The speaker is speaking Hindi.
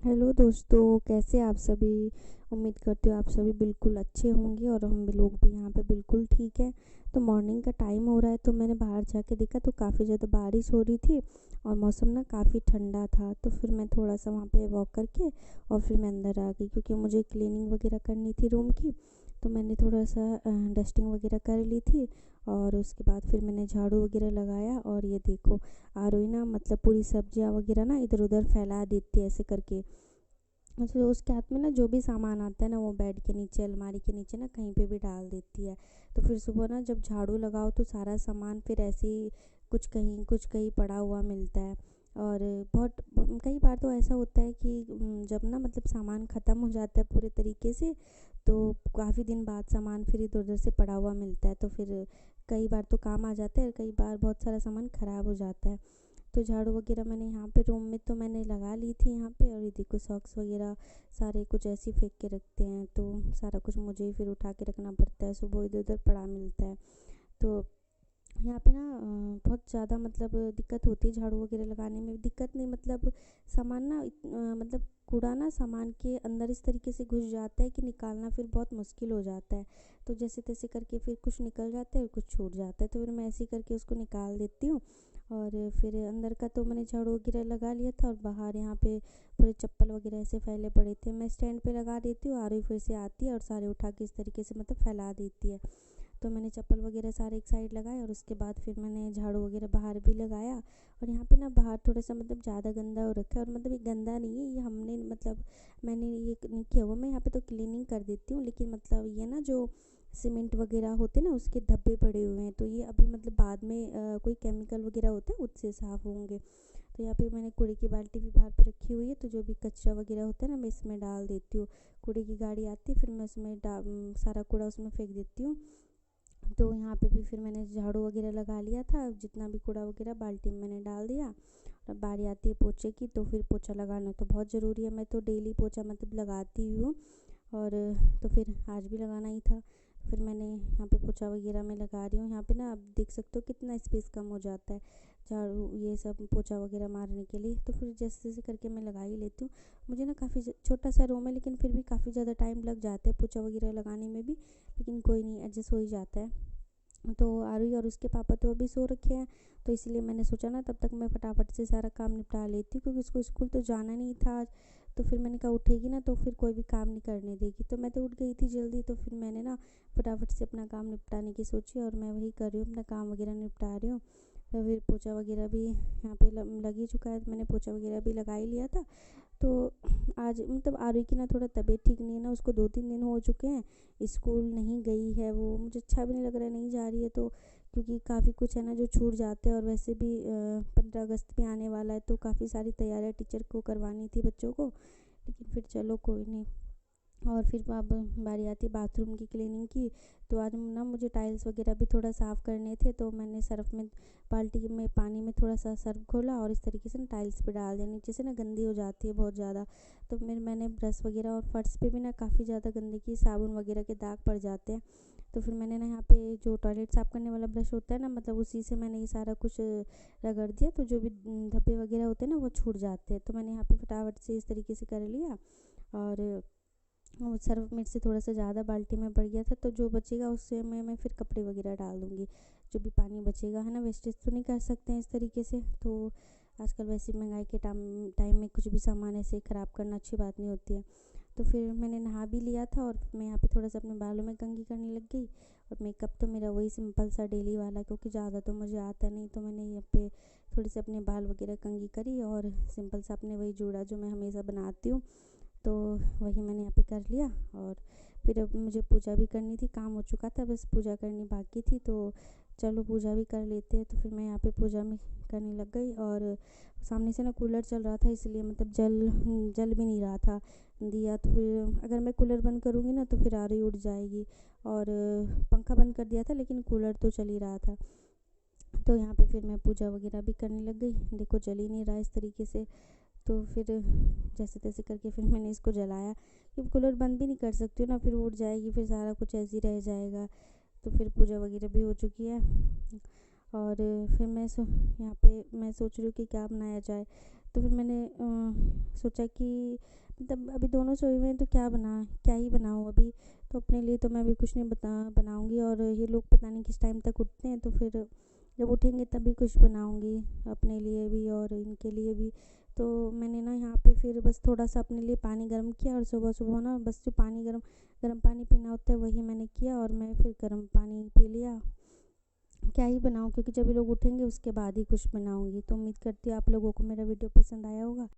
हेलो दोस्तों, कैसे आप सभी। उम्मीद करती हूँ आप सभी बिल्कुल अच्छे होंगे और हम भी लोग भी यहाँ पे बिल्कुल ठीक है। तो मॉर्निंग का टाइम हो रहा है, तो मैंने बाहर जाके देखा तो काफ़ी ज़्यादा बारिश हो रही थी और मौसम ना काफ़ी ठंडा था। तो फिर मैं थोड़ा सा वहाँ पे वॉक करके और फिर मैं अंदर आ गई, क्योंकि मुझे क्लीनिंग वगैरह करनी थी रूम की। तो मैंने थोड़ा सा डस्टिंग वगैरह कर ली थी और उसके बाद फिर मैंने झाड़ू वगैरह लगाया। और ये देखो, आरोही ना मतलब पूरी सब्जियाँ वगैरह ना इधर उधर फैला देती है ऐसे करके। तो उसके हाथ में ना जो भी सामान आता है ना, वो बेड के नीचे, अलमारी के नीचे ना कहीं पे भी डाल देती है। तो फिर सुबह ना जब झाड़ू लगाओ तो सारा सामान फिर ऐसे ही कुछ कहीं पड़ा हुआ मिलता है। और बहुत कई बार तो ऐसा होता है कि जब ना मतलब सामान ख़त्म हो जाता है पूरे तरीके से, तो काफ़ी दिन बाद सामान फिर इधर उधर से पड़ा हुआ मिलता है। तो फिर कई बार तो काम आ जाता है, कई बार बहुत सारा सामान ख़राब हो जाता है। तो झाड़ू वगैरह मैंने यहाँ पे रूम में तो मैंने लगा ली थी यहाँ पे। और ये देखो, सॉक्स वगैरह सारे कुछ ऐसे ही फेंक के रखते हैं, तो सारा कुछ मुझे ही फिर उठा के रखना पड़ता है, सुबह इधर उधर पड़ा मिलता है। तो यहाँ पे ना बहुत ज़्यादा मतलब दिक्कत होती है झाड़ू वगैरह लगाने में। दिक्कत नहीं मतलब सामान ना मतलब कूड़ा ना सामान के अंदर इस तरीके से घुस जाता है कि निकालना फिर बहुत मुश्किल हो जाता है। तो जैसे तैसे करके फिर कुछ निकल जाता है और कुछ छूट जाता है, तो फिर मैं ऐसे ही करके उसको निकाल देती हूँ। और फिर अंदर का तो मैंने झाड़ू वगैरह लगा लिया था, और बाहर यहाँ पे पूरे चप्पल वगैरह ऐसे फैले पड़े थे। मैं स्टैंड पे लगा देती हूँ, आरुई फिर से आती है और सारे उठा के इस तरीके से मतलब फैला देती है। तो मैंने चप्पल वगैरह सारे एक साइड लगाए और उसके बाद फिर मैंने झाड़ू वगैरह बाहर भी लगाया। और यहाँ पे ना बाहर थोड़ा सा मतलब ज़्यादा गंदा हो रखा है, और मतलब ये गंदा नहीं है, ये हमने मतलब मैंने ये नहीं किया हुआ। मैं यहाँ पे तो क्लीनिंग कर देती हूँ, लेकिन मतलब ये ना जो सीमेंट वगैरह होते ना उसके धब्बे पड़े हुए हैं, तो ये अभी मतलब बाद में कोई केमिकल वगैरह होता है उससे साफ़ होंगे। तो यहाँ पे मैंने कूड़े की बाल्टी भी बाहर पे रखी हुई है, तो जो भी कचरा वगैरह होता है ना मैं इसमें डाल देती हूँ। कूड़े की गाड़ी आती है, फिर मैं उसमें सारा कूड़ा उसमें फेंक देती हूँ। तो यहाँ पे भी फिर मैंने झाड़ू वगैरह लगा लिया था, जितना भी कूड़ा वगैरह बाल्टी में मैंने डाल दिया। अब बारी आती है पोछे की, तो फिर पोछा लगाना तो बहुत ज़रूरी है, मैं तो डेली पोछा मतलब लगाती ही हूँ। और तो फिर आज भी लगाना ही था, तो फिर मैंने यहाँ पे पोछा वगैरह मैं लगा रही हूँ। यहाँ पे ना आप देख सकते हो कितना स्पेस कम हो जाता है झाड़ू ये सब पोछा वगैरह मारने के लिए। तो फिर जैसे जैसे करके मैं लगा ही लेती हूँ। मुझे ना काफ़ी छोटा सा रूम है, लेकिन फिर भी काफ़ी ज़्यादा टाइम लग जाता है पोछा वगैरह लगाने में भी, लेकिन कोई नहीं, एडजस्ट हो ही जाता है। तो आरुई और उसके पापा तो अभी सो रखे हैं, तो इसलिए मैंने सोचा ना तब तक मैं फटाफट से सारा काम निपटा लेती हूँ, क्योंकि उसको स्कूल तो जाना नहीं था आज। तो फिर मैंने कहा उठेगी ना तो फिर कोई भी काम नहीं करने देगी, तो मैं तो उठ गई थी जल्दी। तो फिर मैंने ना फटाफट से अपना काम निपटाने की सोची, और मैं वही कर रही हूँ, अपना काम वगैरह निपटा रही हूँ। तो फिर पोछा वगैरह भी यहाँ पे लग ही चुका है, तो मैंने पोछा वगैरह भी लगा ही लिया था। तो आज मतलब आरुई की ना थोड़ा तबीयत ठीक नहीं है ना, उसको 2-3 दिन हो चुके हैं स्कूल नहीं गई है वो। मुझे अच्छा भी नहीं लग रहा है नहीं जा रही है तो, क्योंकि काफ़ी कुछ है ना जो छूट जाते हैं। और वैसे भी 15 अगस्त भी आने वाला है, तो काफ़ी सारी तैयारियां टीचर को करवानी थी बच्चों को, लेकिन फिर चलो कोई नहीं। और फिर अब बारी आती है बाथरूम की क्लीनिंग की। तो आज ना मुझे टाइल्स वगैरह भी थोड़ा साफ़ करने थे, तो मैंने सर्फ़ में बाल्टी में पानी में थोड़ा सा सर्फ घोला और इस तरीके से ना टाइल्स पे डाल दिया, नीचे से ना गंदी हो जाती है बहुत ज़्यादा। तो फिर मैंने ब्रश वगैरह और फर्श पे भी ना काफ़ी ज़्यादा गंदगी, साबुन वगैरह के दाग पड़ जाते हैं। तो फिर मैंने ना यहाँ पे जो टॉयलेट साफ़ करने वाला ब्रश होता है ना, मतलब उसी से मैंने ये सारा कुछ रगड़ दिया, तो जो भी धब्बे वगैरह होते हैं ना वो छूट जाते हैं। तो मैंने यहाँ पे फटाफट से इस तरीके से कर लिया। और वो सर्फ मेरे से थोड़ा सा ज़्यादा बाल्टी में पड़ गया था, तो जो बचेगा उससे मैं फिर कपड़े वगैरह डाल दूँगी। जो भी पानी बचेगा है ना, वेस्टेज तो नहीं कर सकते हैं इस तरीके से। तो आजकल वैसे महंगाई के टाइम में कुछ भी सामान ऐसे ख़राब करना अच्छी बात नहीं होती है। तो फिर मैंने नहा भी लिया था, और मैं यहाँ पे थोड़ा सा अपने बालों में कंघी करने लग गई। और मेकअप तो मेरा वही सिंपल सा डेली वाला, क्योंकि ज़्यादा तो मुझे आता नहीं, तो मैंने यहाँ पे थोड़ी सी अपने बाल वगैरह कंघी करी, और सिंपल सा अपने वही जूड़ा जो मैं हमेशा बनाती हूँ, तो वही मैंने यहाँ पे कर लिया। और फिर अब मुझे पूजा भी करनी थी, काम हो चुका था, बस पूजा करनी बाकी थी, तो चलो पूजा भी कर लेते हैं। तो फिर मैं यहाँ पे पूजा में करने लग गई। और सामने से ना कूलर चल रहा था, इसलिए मतलब जल जल भी नहीं रहा था दिया। तो फिर अगर मैं कूलर बंद करूँगी ना तो फिर आरी उड़ जाएगी। और पंखा बंद कर दिया था, लेकिन कूलर तो चल ही रहा था। तो यहाँ पे फिर मैं पूजा वगैरह भी करने लग गई। देखो जल ही नहीं रहा इस तरीके से। तो फिर जैसे तैसे करके फिर मैंने इसको जलाया, क्योंकि कूलर बंद भी नहीं कर सकती हूँ ना, फिर उड़ जाएगी, फिर सारा कुछ ऐसे ही रह जाएगा। तो फिर पूजा वगैरह भी हो चुकी है। और फिर यहाँ पे मैं सोच रही हूँ कि क्या बनाया जाए। तो फिर मैंने सोचा कि मतलब अभी दोनों सोए हुए हैं तो क्या ही बनाऊँ अभी। तो अपने लिए तो मैं अभी कुछ नहीं बनाऊँगी, और ये लोग पता नहीं किस टाइम तक उठते हैं, तो फिर जब उठेंगे तभी कुछ बनाऊँगी अपने लिए भी और इनके लिए भी। तो मैंने ना यहाँ पे फिर बस थोड़ा सा अपने लिए पानी गर्म किया, और सुबह सुबह ना बस जो गर्म पानी पीना होता है वही मैंने किया, और मैं फिर गर्म पानी पी लिया। क्या ही बनाऊँ, क्योंकि जब ये लोग उठेंगे उसके बाद ही कुछ बनाऊँगी। तो उम्मीद करती हूँ आप लोगों को मेरा वीडियो पसंद आया होगा।